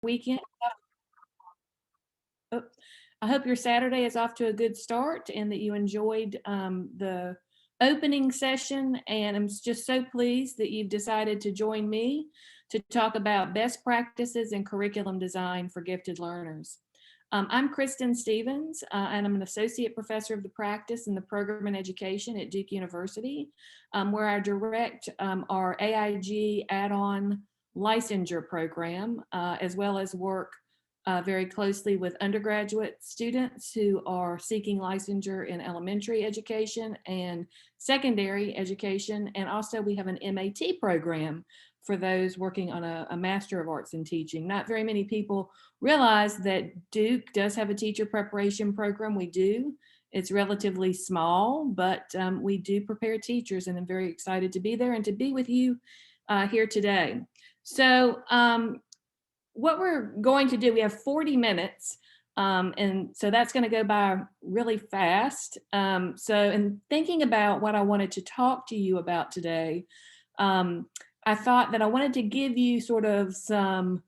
weekend. Oh, I hope your Saturday is off to a good start and that you enjoyed the opening session. And I'm just so pleased that you've decided to join me to talk about best practices in curriculum design for gifted learners. I'm Kristen Stephens, and I'm an associate professor of the practice in the program in education at Duke University, where I direct our AIG add-on licensure program, as well as work very closely with undergraduate students who are seeking licensure in elementary education and secondary education. And also we have an MAT program for those working on a Master of Arts in Teaching. Not very many people realize that Duke does have a teacher preparation program. We do. It's relatively small, but we do prepare teachers, and I'm very excited to be there and to be with you here today. So what we're going to do, we have 40 minutes, and so that's going to go by really fast. So in thinking about what I wanted to talk to you about today, I thought that I wanted to give you sort of some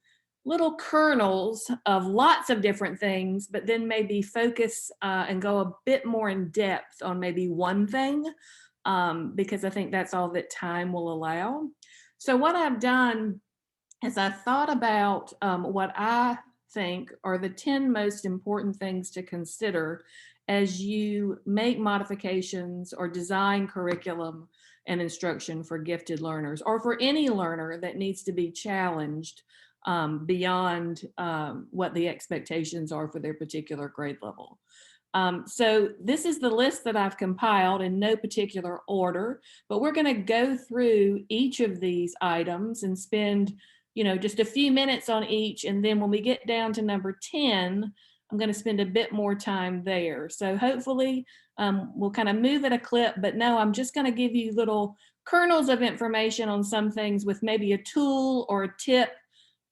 little kernels of lots of different things, but then maybe focus and go a bit more in depth on maybe one thing, because I think that's all that time will allow. So what I've done as I thought about what I think are the 10 most important things to consider as you make modifications or design curriculum and instruction for gifted learners, or for any learner that needs to be challenged beyond what the expectations are for their particular grade level. So this is the list that I've compiled in no particular order, but we're going to go through each of these items and spend just a few minutes on each. And then when we get down to number 10, I'm going to spend a bit more time there. So hopefully we'll kind of move at a clip, but no, I'm just going to give you little kernels of information on some things with maybe a tool or a tip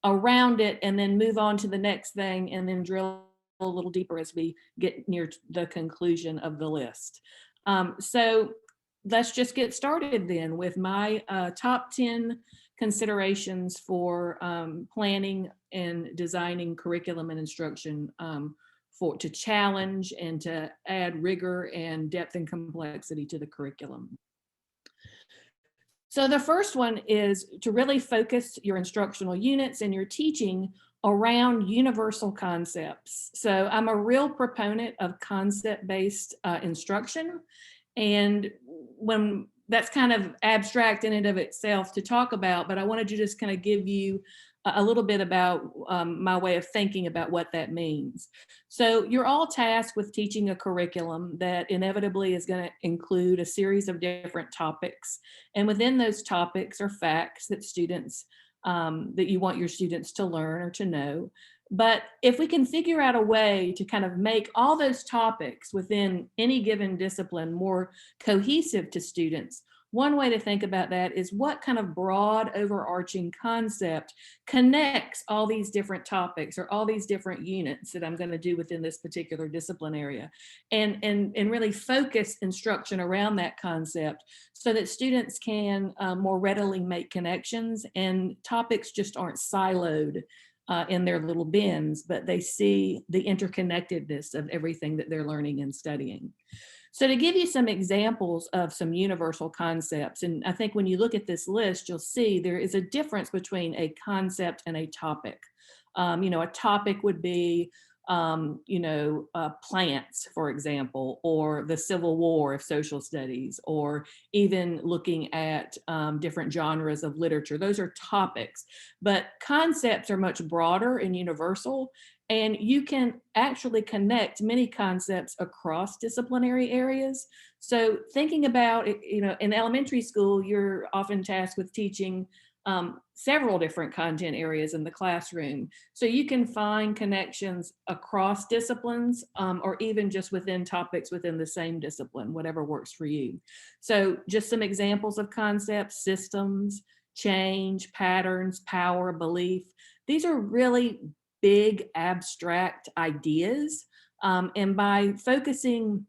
around it, and then move on to the next thing and then drill a little deeper as we get near the conclusion of the list. So let's just get started then with my top 10 considerations for planning and designing curriculum and instruction to challenge and to add rigor and depth and complexity to the curriculum. So the first one is to really focus your instructional units and your teaching around universal concepts. So I'm a real proponent of concept-based instruction. And when that's kind of abstract in and of itself to talk about, but I wanted to just kind of give you a little bit about my way of thinking about what that means. So you're all tasked with teaching a curriculum that inevitably is going to include a series of different topics. And within those topics are facts that that you want your students to learn or to know. But if we can figure out a way to kind of make all those topics within any given discipline more cohesive to students, one way to think about that is what kind of broad overarching concept connects all these different topics or all these different units that I'm going to do within this particular discipline area, and really focus instruction around that concept so that students can more readily make connections and topics just aren't siloed in their little bins, but they see the interconnectedness of everything that they're learning and studying. So to give you some examples of some universal concepts, and I think when you look at this list, you'll see there is a difference between a concept and a topic. A topic would be, plants, for example, or the Civil War if social studies, or even looking at different genres of literature. Those are topics, but concepts are much broader and universal. And you can actually connect many concepts across disciplinary areas. So thinking about it, in elementary school, you're often tasked with teaching several different content areas in the classroom. So you can find connections across disciplines or even just within topics within the same discipline, whatever works for you. So just some examples of concepts: systems, change, patterns, power, belief. These are really big abstract ideas. And by focusing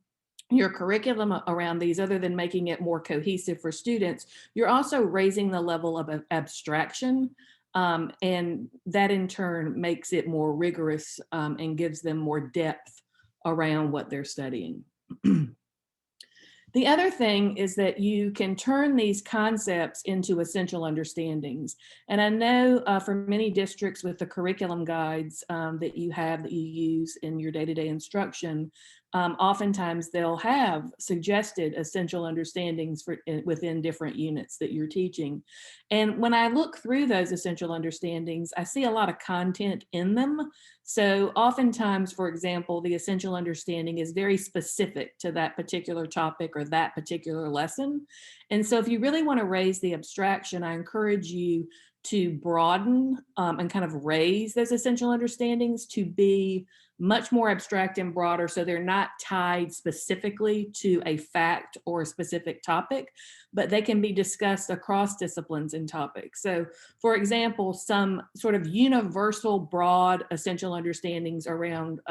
your curriculum around these, other than making it more cohesive for students, you're also raising the level of abstraction And that in turn makes it more rigorous and gives them more depth around what they're studying. The other thing is that you can turn these concepts into essential understandings. And I know for many districts with the curriculum guides that you use in your day-to-day instruction, oftentimes they'll have suggested essential understandings within different units that you're teaching. And when I look through those essential understandings, I see a lot of content in them. So oftentimes, for example, the essential understanding is very specific to that particular topic or that particular lesson. And so if you really want to raise the abstraction, I encourage you to broaden and kind of raise those essential understandings to be much more abstract and broader, so they're not tied specifically to a fact or a specific topic, but they can be discussed across disciplines and topics. So for example, some sort of universal broad essential understandings around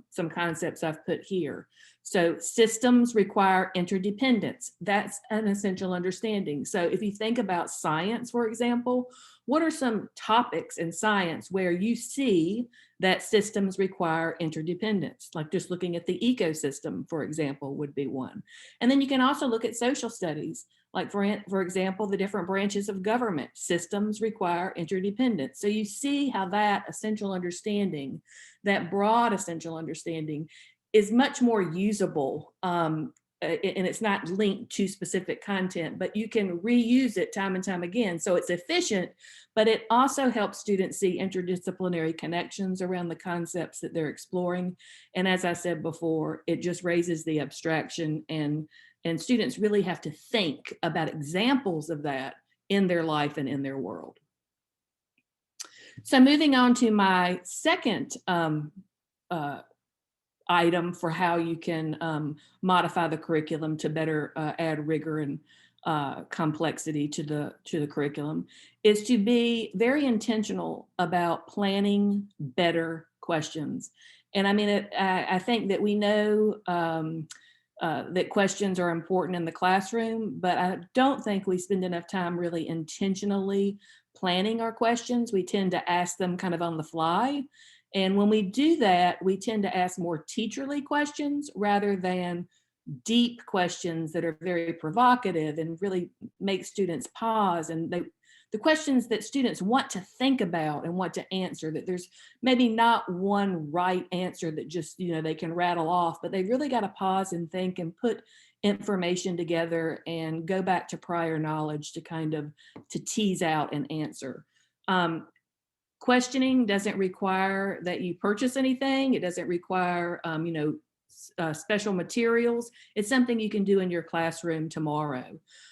some concepts I've put here. So systems require interdependence. That's an essential understanding. So if you think about science, for example, what are some topics in science where you see that systems require interdependence? Like just looking at the ecosystem, for example, would be one. And then you can also look at social studies. Like for example, the different branches of government, systems require interdependence. So you see how that essential understanding, that broad essential understanding, is much more usable and it's not linked to specific content, but you can reuse it time and time again. So it's efficient, but it also helps students see interdisciplinary connections around the concepts that they're exploring. And as I said before, it just raises the abstraction, and students really have to think about examples of that in their life and in their world. So moving on to my second item for how you can modify the curriculum to better add rigor and complexity to the curriculum, is to be very intentional about planning better questions. And I mean, I think that we know that questions are important in the classroom, but I don't think we spend enough time really intentionally planning our questions. We tend to ask them kind of on the fly. And when we do that, we tend to ask more teacherly questions rather than deep questions that are very provocative and really make students pause. And the questions that students want to think about and want to answer, that there's maybe not one right answer that just, they can rattle off, but they really got to pause and think and put information together and go back to prior knowledge to kind of to tease out an answer. Questioning doesn't require that you purchase anything. It doesn't require, special materials. It's something you can do in your classroom tomorrow.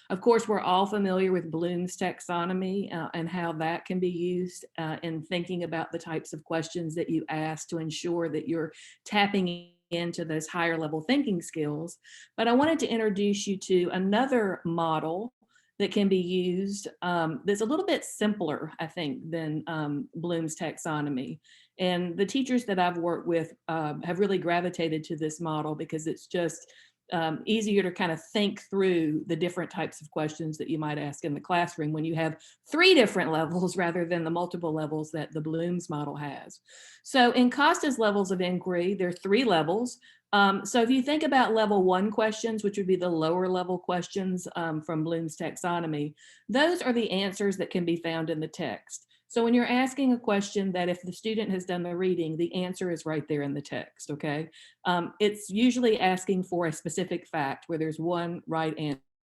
Of course, we're all familiar with Bloom's taxonomy and how that can be used in thinking about the types of questions that you ask to ensure that you're tapping into those higher level thinking skills. But I wanted to introduce you to another model that can be used that's a little bit simpler, I think, than Bloom's taxonomy. And the teachers that I've worked with have really gravitated to this model because it's just easier to kind of think through the different types of questions that you might ask in the classroom when you have 3 different levels rather than the multiple levels that the Bloom's model has. So in Costa's levels of inquiry, there are 3 levels. So if you think about level 1 questions, which would be the lower level questions from Bloom's taxonomy, those are the answers that can be found in the text. So when you're asking a question that if the student has done the reading, the answer is right there in the text, okay? It's usually asking for a specific fact where there's one right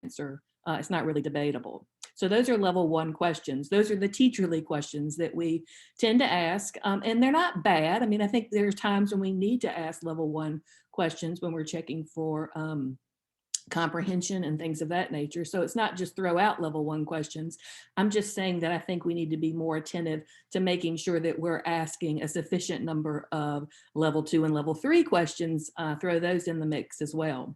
answer. It's not really debatable. So those are level 1 questions. Those are the teacherly questions that we tend to ask, and they're not bad. I mean, I think there's times when we need to ask level 1 questions when we're checking for comprehension and things of that nature. So it's not just throw out level 1 questions. I'm just saying that I think we need to be more attentive to making sure that we're asking a sufficient number of level 2 and level 3 questions, throw those in the mix as well.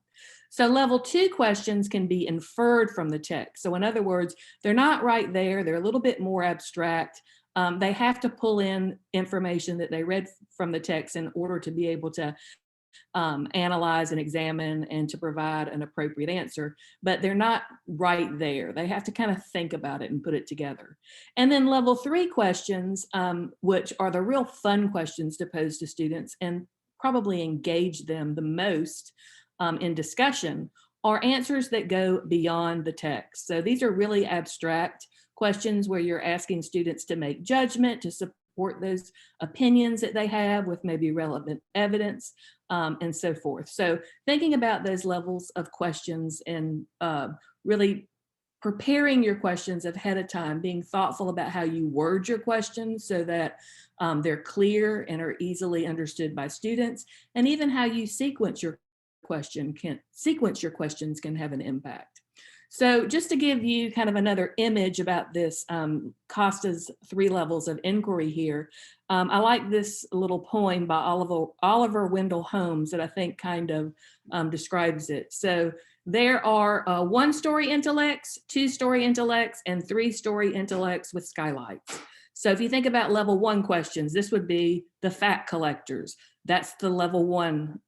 So level 2 questions can be inferred from the text. So in other words, they're not right there. They're a little bit more abstract. They have to pull in information that they read from the text in order to be able to analyze and examine and to provide an appropriate answer, but they're not right there. They have to kind of think about it and put it together. And then level 3 questions, which are the real fun questions to pose to students and probably engage them the most in discussion, are answers that go beyond the text. So these are really abstract questions where you're asking students to make judgment, to support those opinions that they have with maybe relevant evidence, and so forth. So thinking about those levels of questions and really preparing your questions ahead of time, being thoughtful about how you word your questions so that they're clear and are easily understood by students, and even how you sequence your questions can have an impact. So just to give you kind of another image about this, Costa's 3 levels of inquiry here, I like this little poem by Oliver Wendell Holmes that I think kind of describes it. So there are 1-story intellects, 2-story intellects, and 3-story intellects with skylights. So if you think about level 1 questions, this would be the fact collectors. That's the level 1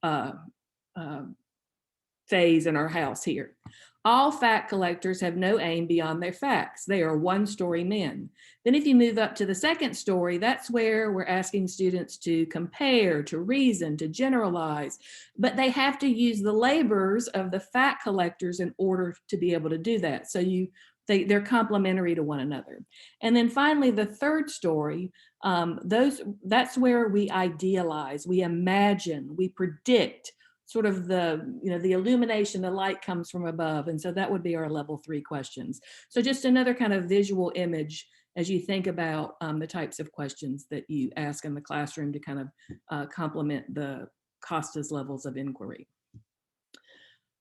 phase in our house here. All fact collectors have no aim beyond their facts. They are 1-story men. Then if you move up to the 2nd story, that's where we're asking students to compare, to reason, to generalize, but they have to use the labors of the fact collectors in order to be able to do that. So they're complementary to one another. And then finally, the 3rd story, that's where we idealize, we imagine, we predict, sort of the illumination, the light comes from above. And so that would be our level 3 questions. So just another kind of visual image as you think about the types of questions that you ask in the classroom to kind of complement the Costa's levels of inquiry.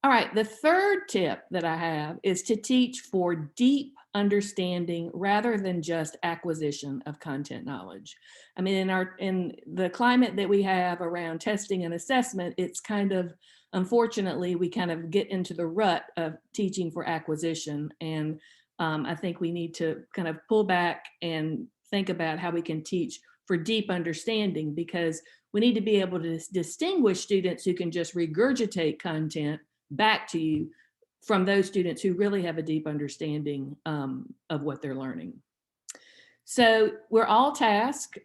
All right, the 3rd tip that I have is to teach for deep understanding rather than just acquisition of content knowledge. I mean, in the climate that we have around testing and assessment, it's kind of, unfortunately, we kind of get into the rut of teaching for acquisition. And I think we need to kind of pull back and think about how we can teach for deep understanding, because we need to be able to distinguish students who can just regurgitate content back to you from those students who really have a deep understanding of what they're learning. So we're all tasked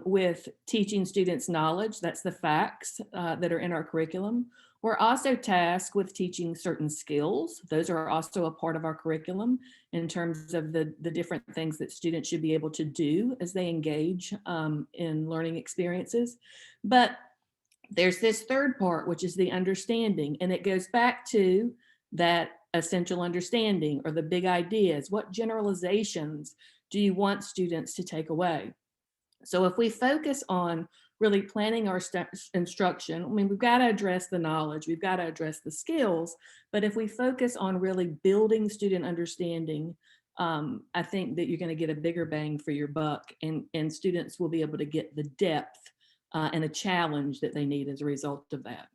with teaching students knowledge. That's the facts that are in our curriculum. We're also tasked with teaching certain skills. Those are also a part of our curriculum in terms of the different things that students should be able to do as they engage in learning experiences. But there's this 3rd part, which is the understanding, and it goes back to that essential understanding or the big ideas. What generalizations do you want students to take away? So if we focus on really planning our instruction, I mean, we've got to address the knowledge, we've got to address the skills, but if we focus on really building student understanding, I think that you're going to get a bigger bang for your buck, and students will be able to get the depth and a challenge that they need as a result of that.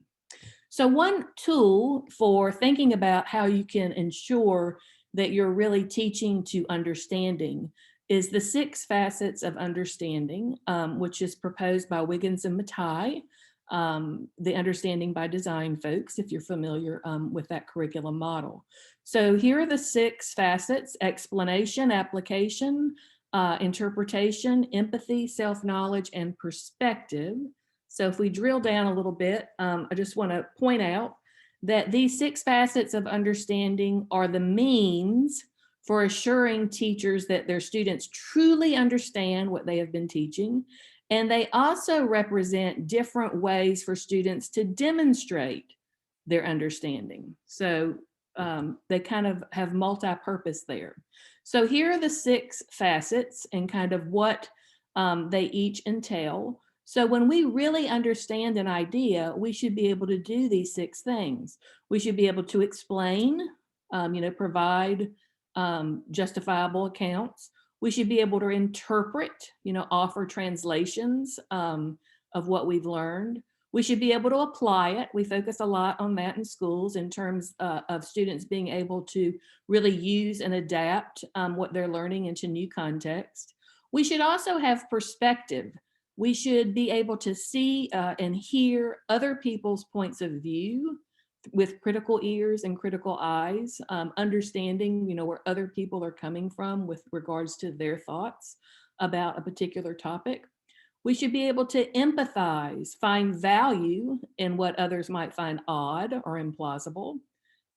So one tool for thinking about how you can ensure that you're really teaching to understanding is the 6 facets of understanding, which is proposed by Wiggins and Mattei, the Understanding by Design folks, if you're familiar with that curriculum model. So here are the 6 facets: explanation, application, interpretation, empathy, self-knowledge, and perspective. So if we drill down a little bit, I just want to point out that these 6 facets of understanding are the means for assuring teachers that their students truly understand what they have been teaching. And they also represent different ways for students to demonstrate their understanding. So they kind of have multi-purpose there. So here are the 6 facets and kind of what they each entail. So when we really understand an idea, we should be able to do these 6 things. We should be able to explain, provide justifiable accounts. We should be able to interpret, offer translations of what we've learned. We should be able to apply it. We focus a lot on that in schools in terms of students being able to really use and adapt what they're learning into new context. We should also have perspective. We should be able to see and hear other people's points of view with critical ears and critical eyes, understanding, where other people are coming from with regards to their thoughts about a particular topic. We should be able to empathize, find value in what others might find odd or implausible,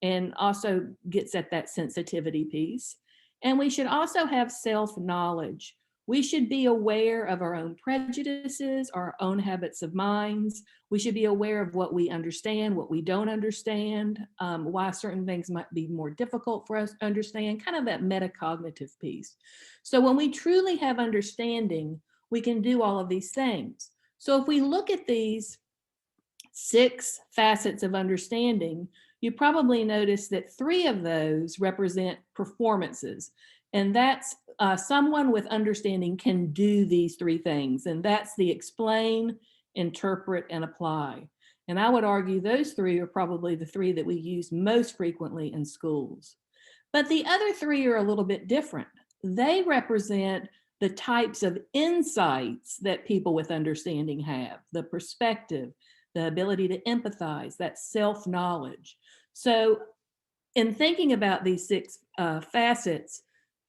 and also gets at that sensitivity piece. And we should also have self-knowledge. We should be aware of our own prejudices, our own habits of minds. We should be aware of what we understand, what we don't understand, why certain things might be more difficult for us to understand, kind of that metacognitive piece. So when we truly have understanding, we can do all of these things. So if we look at these 6 facets of understanding, you probably notice that 3 of those represent performances. And that's someone with understanding can do these 3 things. And that's the explain, interpret, and apply. And I would argue those 3 are probably the 3 that we use most frequently in schools. But the other 3 are a little bit different. They represent the types of insights that people with understanding have, the perspective, the ability to empathize, that self-knowledge. So in thinking about these 6 facets,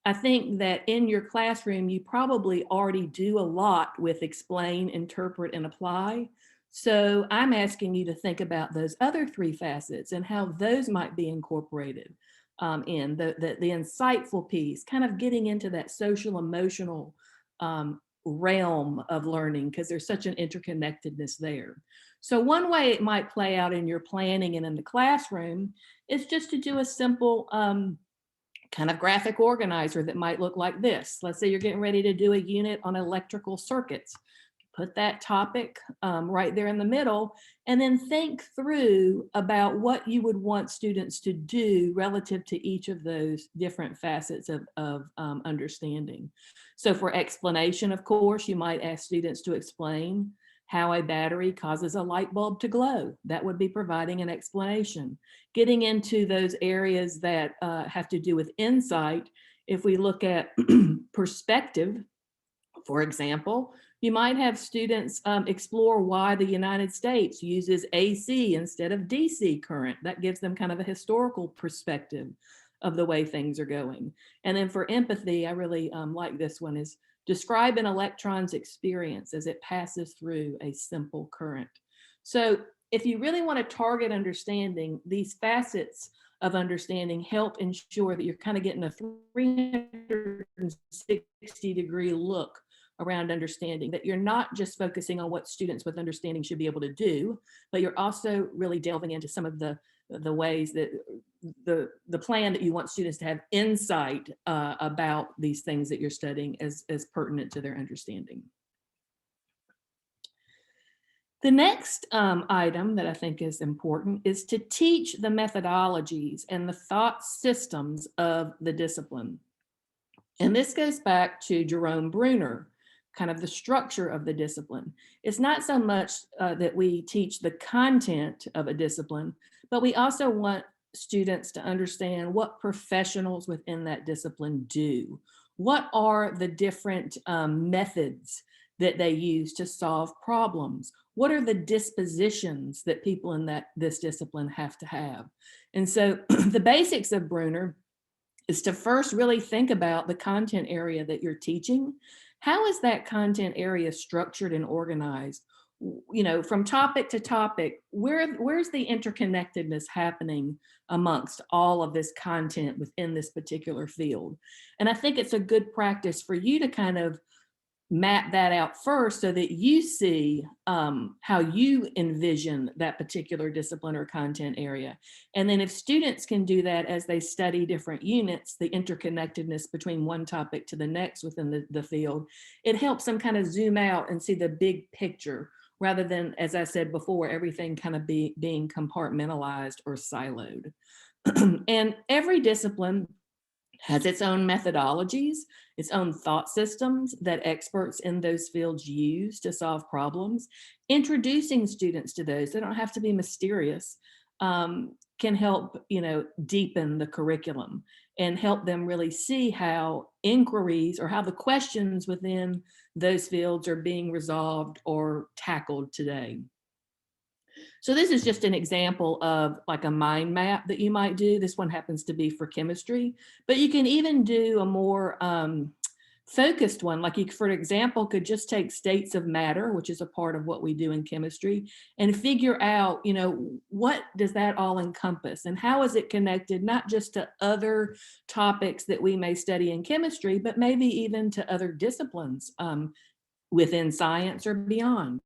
I think that in your classroom, you probably already do a lot with explain, interpret, and apply. So I'm asking you to think about those other 3 facets and how those might be incorporated in the insightful piece, kind of getting into that social emotional realm of learning, because there's such an interconnectedness there. So one way it might play out in your planning and in the classroom is just to do a simple kind of graphic organizer that might look like this. Let's say you're getting ready to do a unit on electrical circuits. Put that topic right there in the middle, and then think through about what you would want students to do relative to each of those different facets of understanding. So for explanation, of course, you might ask students to explain how a battery causes a light bulb to glow. That would be providing an explanation. Getting into those areas that have to do with insight, if we look at perspective, for example, you might have students explore why the United States uses AC instead of DC current. That gives them kind of a historical perspective of the way things are going. And then for empathy, I really like this one, is describe an electron's experience as it passes through a simple current. So if you really want to target understanding, these facets of understanding help ensure that you're kind of getting a 360-degree look around understanding, that you're not just focusing on what students with understanding should be able to do, but you're also really delving into some of the ways that the plan that you want students to have insight about these things that you're studying as pertinent to their understanding. The next item that I think is important is to teach the methodologies and the thought systems of the discipline. And this goes back to Jerome Bruner, kind of the structure of the discipline. It's not so much that we teach the content of a discipline, but we also want students to understand what professionals within that discipline do. What are the different methods that they use to solve problems? What are the dispositions that people in this discipline have to have? And so the basics of Bruner is to first really think about the content area that you're teaching. How is that content area structured and organized? From topic to topic, where's the interconnectedness happening amongst all of this content within this particular field? And I think it's a good practice for you to kind of map that out first so that you see how you envision that particular discipline or content area. And then if students can do that as they study different units, the interconnectedness between one topic to the next within the field, it helps them kind of zoom out and see the big picture rather than, as I said before, everything kind of being compartmentalized or siloed. And every discipline has its own methodologies, its own thought systems that experts in those fields use to solve problems. Introducing students to those, they don't have to be mysterious. can help, deepen the curriculum and help them really see how inquiries or how the questions within those fields are being resolved or tackled today. So this is just an example of like a mind map that you might do. This one happens to be for chemistry, but you can even do a more focused one. Like you, for example, could just take states of matter, which is a part of what we do in chemistry, and figure out, what does that all encompass and how is it connected, not just to other topics that we may study in chemistry, but maybe even to other disciplines within science or beyond.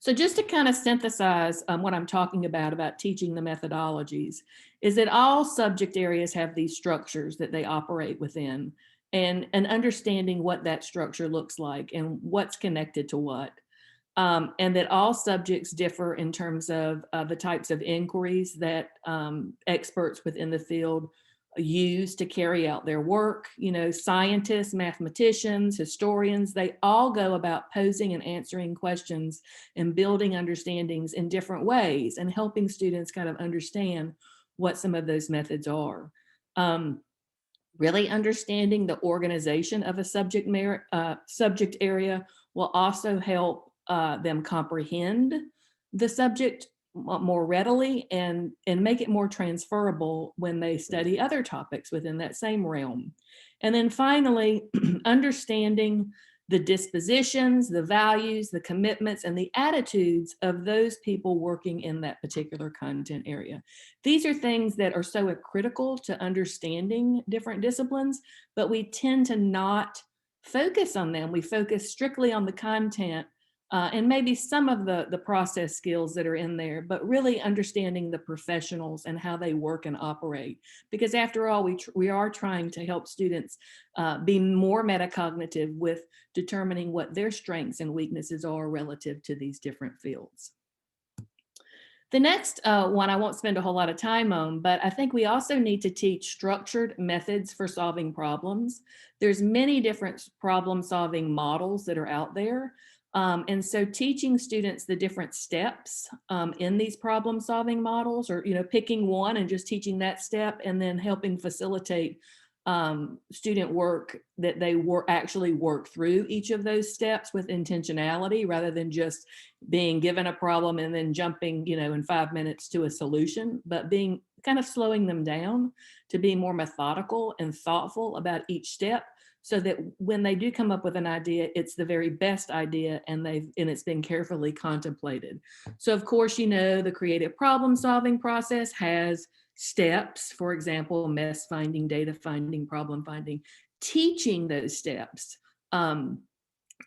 So just to kind of synthesize what I'm talking about teaching the methodologies, is that all subject areas have these structures that they operate within, and understanding what that structure looks like and what's connected to what. And that all subjects differ in terms of the types of inquiries that experts within the field use to carry out their work. Scientists, mathematicians, historians, they all go about posing and answering questions and building understandings in different ways and helping students kind of understand what some of those methods are. Really understanding the organization of a subject area will also help them comprehend the subject more readily and make it more transferable when they study other topics within that same realm. And then finally, understanding the dispositions, the values, the commitments, and the attitudes of those people working in that particular content area. These are things that are so critical to understanding different disciplines, but we tend to not focus on them. We focus strictly on the content and maybe some of the process skills that are in there, but really understanding the professionals and how they work and operate. Because after all, we are trying to help students be more metacognitive with determining what their strengths and weaknesses are relative to these different fields. The next one I won't spend a whole lot of time on, but I think we also need to teach structured methods for solving problems. There's many different problem solving models that are out there. And so teaching students the different steps in these problem solving models, or picking one and just teaching that step and then helping facilitate student work that they actually work through each of those steps with intentionality, rather than just being given a problem and then jumping in 5 minutes to a solution, but being kind of slowing them down to be more methodical and thoughtful about each step, so that when they do come up with an idea, it's the very best idea and it's been carefully contemplated. So of course, the creative problem solving process has steps, for example, mess finding, data finding, problem finding. Teaching those steps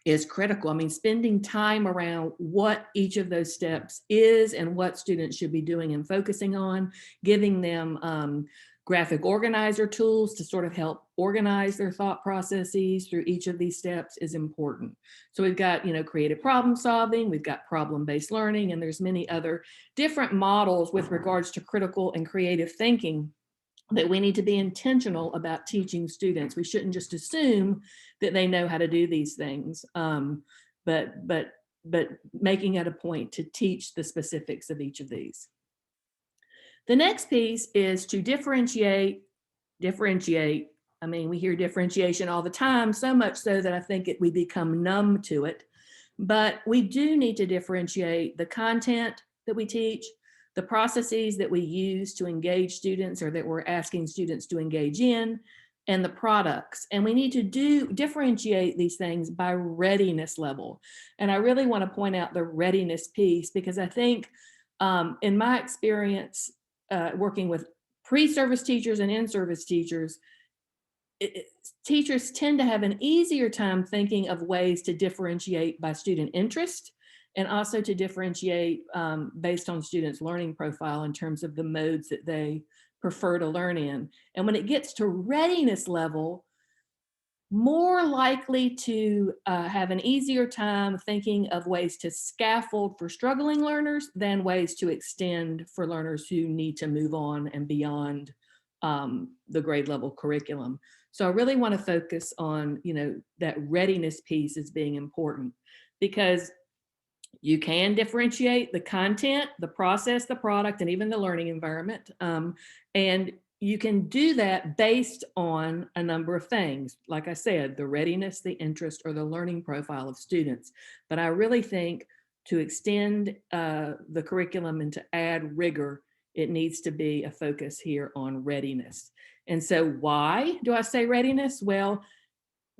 is critical. I mean, spending time around what each of those steps is and what students should be doing and focusing on, giving them graphic organizer tools to sort of help organize their thought processes through each of these steps is important. So we've got, creative problem solving, we've got problem-based learning, and there's many other different models with regards to critical and creative thinking that we need to be intentional about teaching students. We shouldn't just assume that they know how to do these things, but making it a point to teach the specifics of each of these. The next piece is to differentiate. I mean, we hear differentiation all the time, so much so that I think we become numb to it. But we do need to differentiate the content that we teach, the processes that we use to engage students or that we're asking students to engage in, and the products. And we need to differentiate these things by readiness level. And I really want to point out the readiness piece, because I think in my experience, working with pre-service teachers and in-service teachers, teachers tend to have an easier time thinking of ways to differentiate by student interest, and also to differentiate based on students' learning profile in terms of the modes that they prefer to learn in. And when it gets to readiness level, more likely to have an easier time thinking of ways to scaffold for struggling learners than ways to extend for learners who need to move on and beyond the grade level curriculum. So I really want to focus on, that readiness piece as being important, because You can differentiate the content, the process, the product, and even the learning environment. And you can do that based on a number of things. Like I said, the readiness, the interest, or the learning profile of students. But I really think to extend the curriculum and to add rigor, it needs to be a focus here on readiness. And so why do I say readiness? Well,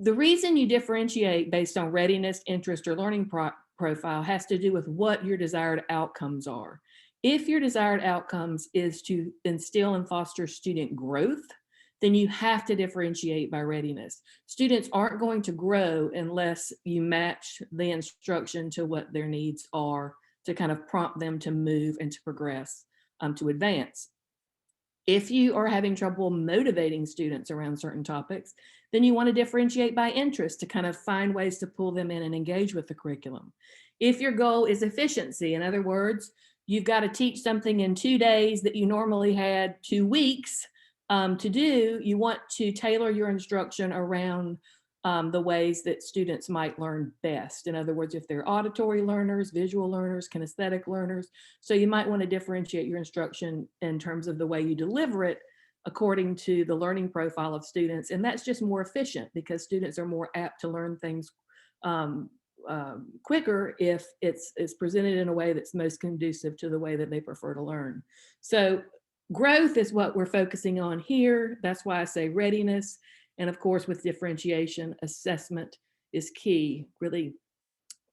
the reason you differentiate based on readiness, interest, or learning profile has to do with what your desired outcomes are. If your desired outcomes is to instill and foster student growth, then you have to differentiate by readiness. Students aren't going to grow unless you match the instruction to what their needs are to kind of prompt them to move and to progress, to advance. If you are having trouble motivating students around certain topics, then you want to differentiate by interest to kind of find ways to pull them in and engage with the curriculum. If your goal is efficiency, in other words, you've got to teach something in 2 days that you normally had 2 weeks to do, you want to tailor your instruction around the ways that students might learn best. In other words, if they're auditory learners, visual learners, kinesthetic learners. So you might want to differentiate your instruction in terms of the way you deliver it according to the learning profile of students. And that's just more efficient because students are more apt to learn things quicker if it's presented in a way that's most conducive to the way that they prefer to learn. So growth is what we're focusing on here. That's why I say readiness. And of course, with differentiation, assessment is key, really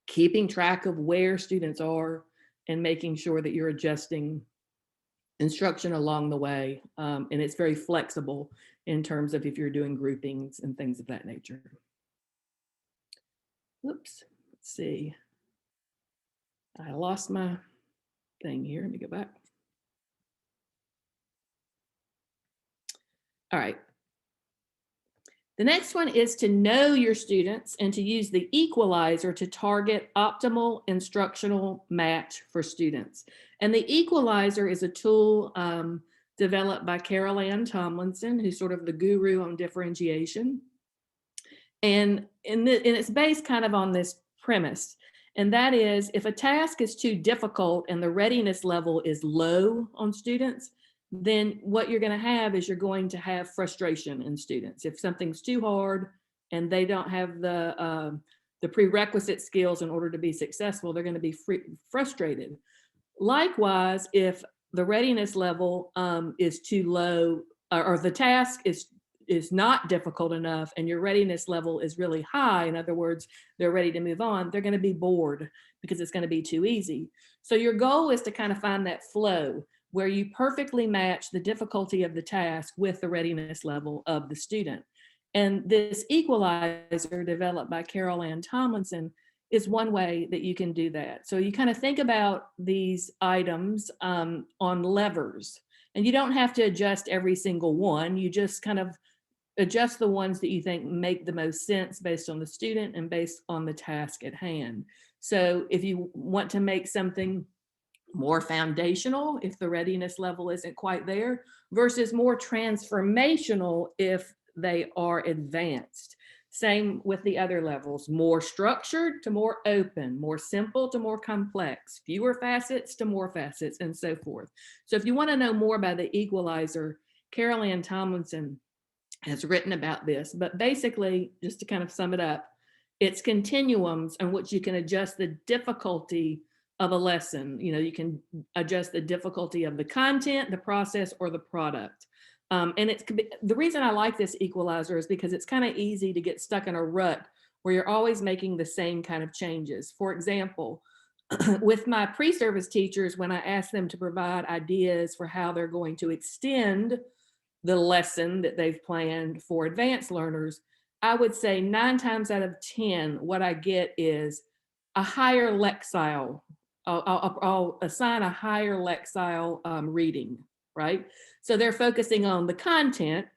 keeping track of where students are and making sure that you're adjusting instruction along the way. And it's very flexible in terms of if you're doing groupings and things of that nature. Oops, let's see. I lost my thing here. Let me go back. All right. The next one is to know your students and to use the equalizer to target optimal instructional match for students. And the equalizer is a tool developed by Carol Ann Tomlinson, who's sort of the guru on differentiation. And it's based kind of on this premise. And that is, if a task is too difficult and the readiness level is low on students, then what you're going to have is you're going to have frustration in students. If something's too hard and they don't have the prerequisite skills in order to be successful, they're going to be frustrated. Likewise, if the readiness level is too low, or the task is not difficult enough and your readiness level is really high, in other words, they're ready to move on, they're going to be bored because it's going to be too easy. So your goal is to kind of find that flow where you perfectly match the difficulty of the task with the readiness level of the student. And this equalizer developed by Carol Ann Tomlinson is one way that you can do that. So you kind of think about these items on levers, and you don't have to adjust every single one. You just kind of adjust the ones that you think make the most sense based on the student and based on the task at hand. So if you want to make something more foundational, if the readiness level isn't quite there, versus more transformational if they are advanced. Same with the other levels, more structured to more open, more simple to more complex, fewer facets to more facets, and so forth. So if you want to know more about the equalizer, Carol Ann Tomlinson has written about this, but basically, just to kind of sum it up, it's continuums on which you can adjust the difficulty of a lesson. You know, you can adjust the difficulty of the content, the process, or the product. And it's the reason I like this equalizer is because it's kind of easy to get stuck in a rut where you're always making the same kind of changes. For example, with my pre-service teachers, when I ask them to provide ideas for how they're going to extend the lesson that they've planned for advanced learners, I would say 9 times out of 10, what I get is a higher lexile. I'll assign a higher lexile reading, right? So they're focusing on the content,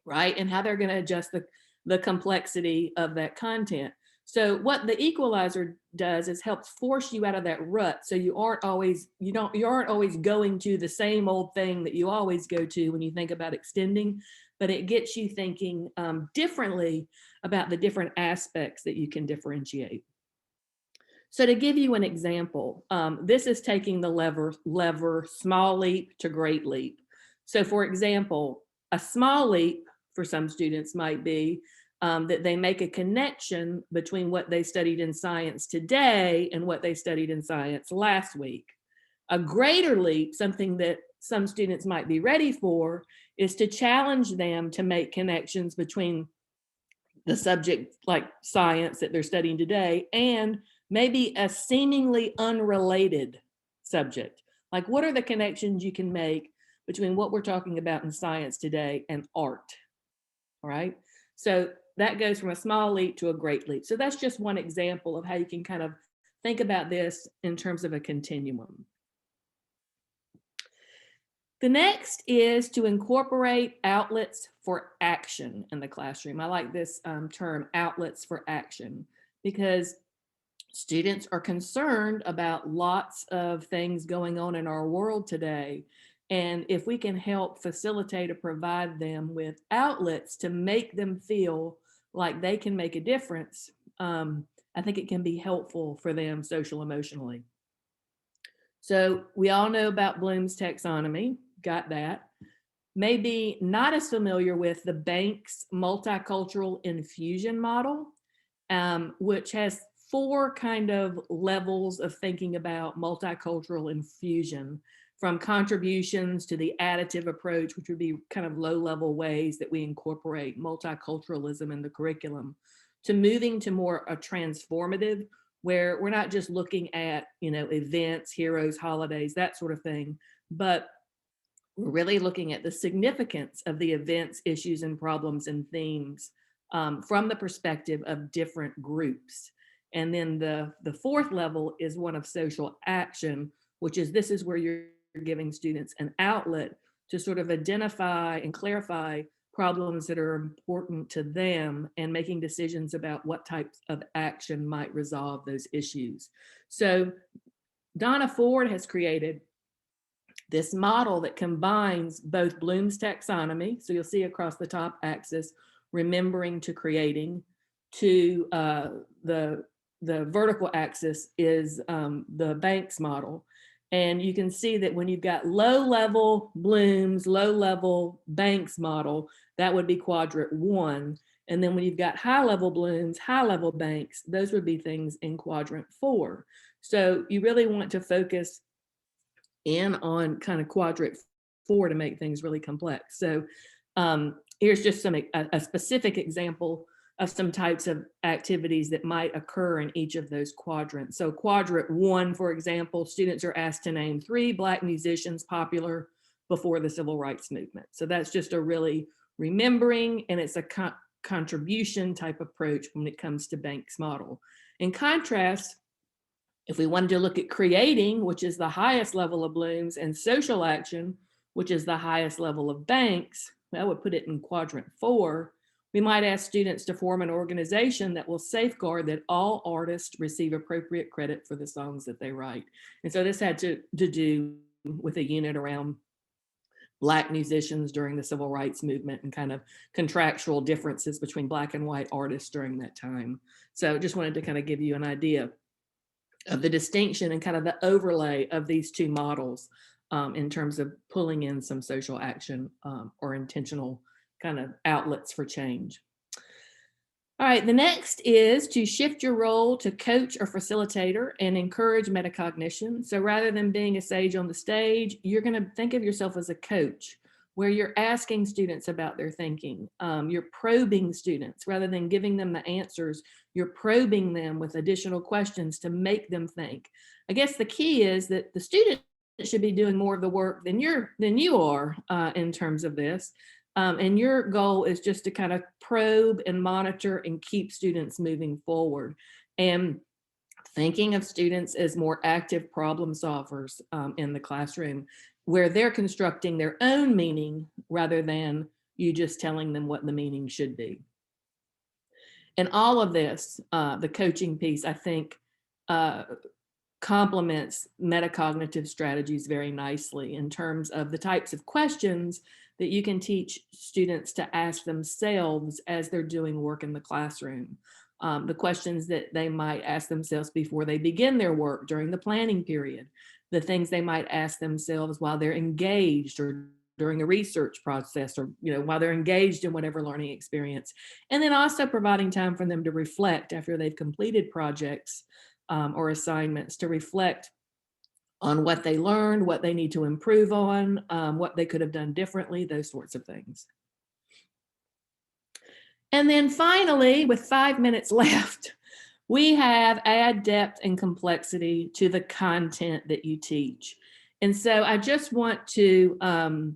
right? And how they're going to adjust the complexity of that content. So what the equalizer does is helps force you out of that rut. So you aren't always going to the same old thing that you always go to when you think about extending, but it gets you thinking differently about the different aspects that you can differentiate. So to give you an example, this is taking the lever small leap to great leap. So for example, a small leap for some students might be that they make a connection between what they studied in science today and what they studied in science last week. A greater leap, something that some students might be ready for, is to challenge them to make connections between the subject like science that they're studying today and maybe a seemingly unrelated subject. Like, what are the connections you can make between what we're talking about in science today and art? All right. So that goes from a small leap to a great leap. So that's just one example of how you can kind of think about this in terms of a continuum. The next is to incorporate outlets for action in the classroom. I like this term, outlets for action, because students are concerned about lots of things going on in our world today. And if we can help facilitate or provide them with outlets to make them feel like they can make a difference, I think it can be helpful for them social emotionally. So we all know about Bloom's taxonomy, got that. Maybe not as familiar with the bank's multicultural infusion model, which has 4 kind of levels of thinking about multicultural infusion, from contributions to the additive approach, which would be kind of low-level ways that we incorporate multiculturalism in the curriculum, to moving to more a transformative, where we're not just looking at, events, heroes, holidays, that sort of thing, but we're really looking at the significance of the events, issues, and problems and themes from the perspective of different groups. And then the 4th level is one of social action, which is this is where you're giving students an outlet to sort of identify and clarify problems that are important to them and making decisions about what types of action might resolve those issues. So Donna Ford has created this model that combines both Bloom's taxonomy, so you'll see across the top axis, remembering to creating, to the vertical axis is the Banks model. And you can see that when you've got low-level Bloom's, low-level Banks model, that would be quadrant 1. And then when you've got high-level Bloom's, high-level Banks, those would be things in quadrant 4. So you really want to focus in on kind of quadrant 4 to make things really complex. So here's just a specific example of some types of activities that might occur in each of those quadrants. So quadrant 1, for example, students are asked to name 3 Black musicians popular before the Civil Rights Movement. So that's just a really remembering, and it's a contribution type approach when it comes to Banks' model. In contrast, if we wanted to look at creating, which is the highest level of Bloom's, and social action, which is the highest level of Banks, I would put it in quadrant 4. We might ask students to form an organization that will safeguard that all artists receive appropriate credit for the songs that they write. And so this had to do with a unit around Black musicians during the Civil Rights Movement and kind of contractual differences between Black and white artists during that time. So just wanted to kind of give you an idea of the distinction and kind of the overlay of these 2 models in terms of pulling in some social action or intentional kind of outlets for change. All right, the next is to shift your role to coach or facilitator and encourage metacognition. So rather than being a sage on the stage, you're going to think of yourself as a coach, where you're asking students about their thinking. You're probing students rather than giving them the answers. You're probing them with additional questions to make them think. I guess the key is that the student should be doing more of the work than you are in terms of this. And your goal is just to kind of probe and monitor and keep students moving forward. And thinking of students as more active problem solvers in the classroom, where they're constructing their own meaning rather than you just telling them what the meaning should be. And all of this, the coaching piece, I think, complements metacognitive strategies very nicely in terms of the types of questions that you can teach students to ask themselves as they're doing work in the classroom. the questions that they might ask themselves before they begin their work during the planning period, the things they might ask themselves while they're engaged or during the research process, or while they're engaged in whatever learning experience. And then also providing time for them to reflect after they've completed projects or assignments, to reflect on what they learned, what they need to improve on, what they could have done differently, those sorts of things. And then finally, with 5 minutes left, we have add depth and complexity to the content that you teach. And so I just want to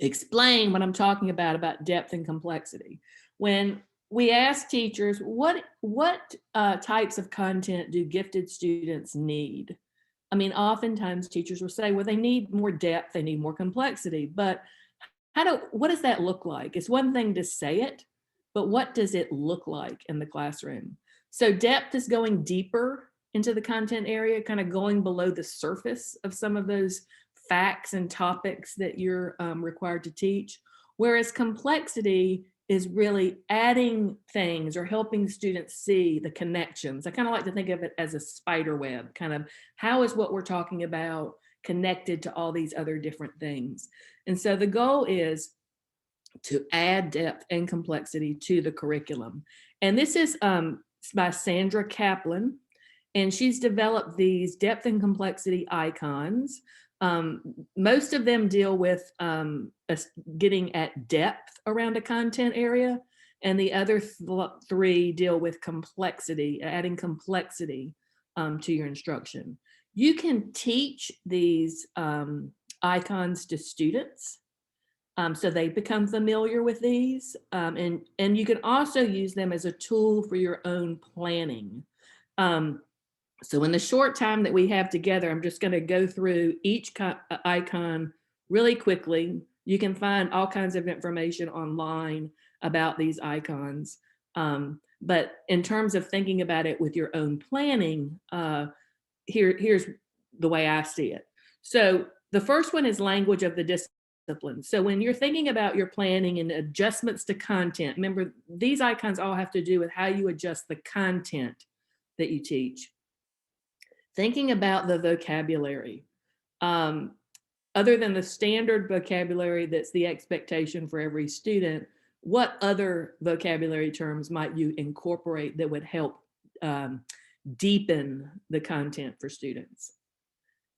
explain what I'm talking about depth and complexity. When we ask teachers, what types of content do gifted students need? I mean, oftentimes teachers will say, well, they need more depth, they need more complexity, but what does that look like? It's one thing to say it, but what does it look like in the classroom? So depth is going deeper into the content area, kind of going below the surface of some of those facts and topics that you're required to teach. Whereas complexity is really adding things or helping students see the connections. I kind of like to think of it as a spider web, kind of how is what we're talking about connected to all these other different things. And so the goal is to add depth and complexity to the curriculum. And this is by Sandra Kaplan, and she's developed these depth and complexity icons. Most of them deal with getting at depth around a content area, and the other three deal with complexity, adding complexity to your instruction. You can teach these icons to students, so they become familiar with these, and you can also use them as a tool for your own planning. So in the short time that we have together, I'm just going to go through each icon really quickly. You can find all kinds of information online about these icons. But in terms of thinking about it with your own planning, here's the way I see it. So the first one is language of the discipline. So when you're thinking about your planning and adjustments to content, remember these icons all have to do with how you adjust the content that you teach. Thinking about the vocabulary, other than the standard vocabulary that's the expectation for every student, what other vocabulary terms might you incorporate that would help deepen the content for students?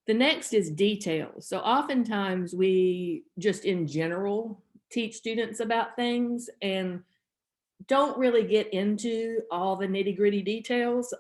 The next is details. So oftentimes we just in general teach students about things and don't really get into all the nitty-gritty details,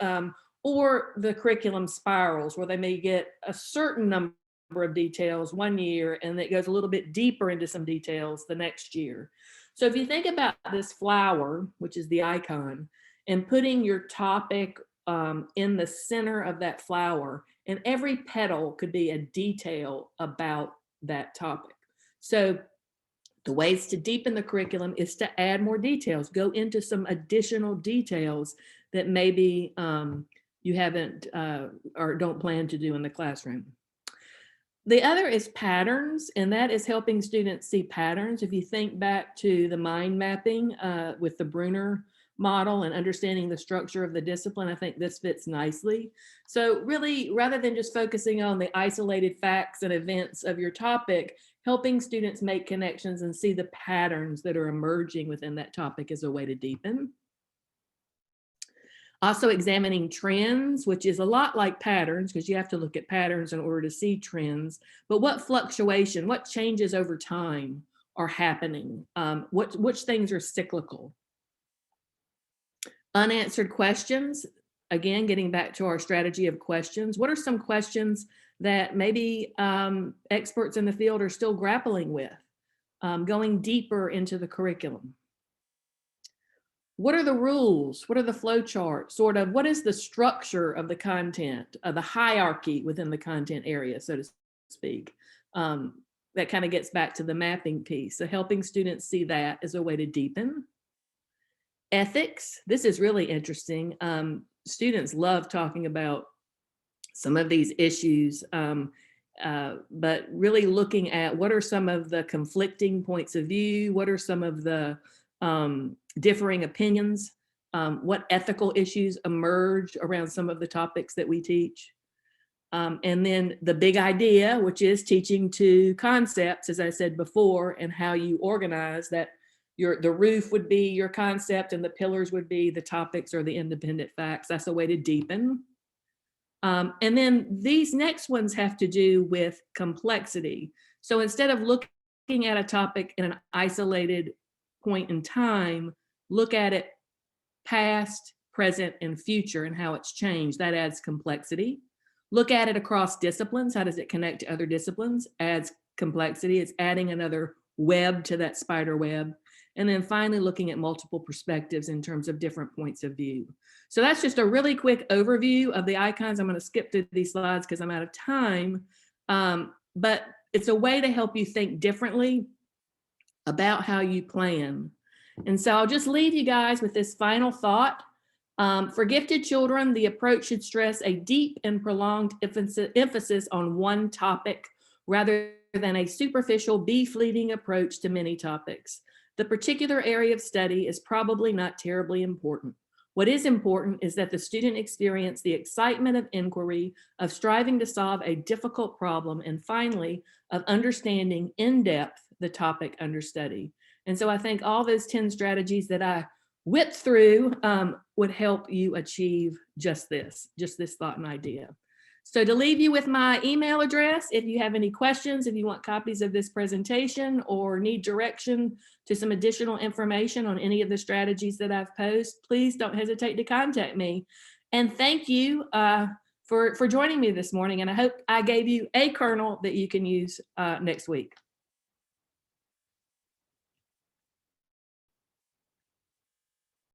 or the curriculum spirals where they may get a certain number of details one year and it goes a little bit deeper into some details the next year. So if you think about this flower, which is the icon, and putting your topic in the center of that flower, and every petal could be a detail about that topic. So the ways to deepen the curriculum is to add more details, go into some additional details that maybe you haven't or don't plan to do in the classroom. The other is patterns, and that is helping students see patterns. If you think back to the mind mapping with the Bruner model and understanding the structure of the discipline, I think this fits nicely. So really, rather than just focusing on the isolated facts and events of your topic, helping students make connections and see the patterns that are emerging within that topic is a way to deepen. Also examining trends, which is a lot like patterns because you have to look at patterns in order to see trends, but what fluctuation, what changes over time are happening? Which things are cyclical? Unanswered questions, again, getting back to our strategy of questions. What are some questions that maybe experts in the field are still grappling with? Going deeper into the curriculum. What are the rules? What are the flow charts? Sort of, what is the structure of the content, the hierarchy within the content area, so to speak? That kind of gets back to the mapping piece. So helping students see that as a way to deepen. Ethics, this is really interesting. Students love talking about some of these issues, but really looking at what are some of the conflicting points of view, what are some of the differing opinions what ethical issues emerge around some of the topics that we teach. And then the big idea, which is teaching to concepts, as I said before, and how you organize that. The roof would be your concept and the pillars would be the topics or the independent facts. That's a way to deepen. And then these next ones have to do with complexity. So instead of looking at a topic in an isolated point in time, look at it past, present, and future and how it's changed. That adds complexity. Look at it across disciplines. How does it connect to other disciplines? Adds complexity. It's adding another web to that spider web. And then finally, looking at multiple perspectives in terms of different points of view. So that's just a really quick overview of the icons. I'm going to skip through these slides because I'm out of time. But it's a way to help you think differently about how you plan. And so I'll just leave you guys with this final thought. For gifted children, the approach should stress a deep and prolonged emphasis on one topic rather than a superficial, be-fleeting approach to many topics. The particular area of study is probably not terribly important. What is important is that the student experience the excitement of inquiry, of striving to solve a difficult problem, and finally, of understanding in depth the topic under study. And so I think all those 10 strategies that I whipped through would help you achieve just this thought and idea. So to leave you with my email address, if you have any questions, if you want copies of this presentation or need direction to some additional information on any of the strategies that I've posed, please don't hesitate to contact me. And thank you for joining me this morning. And I hope I gave you a kernel that you can use next week.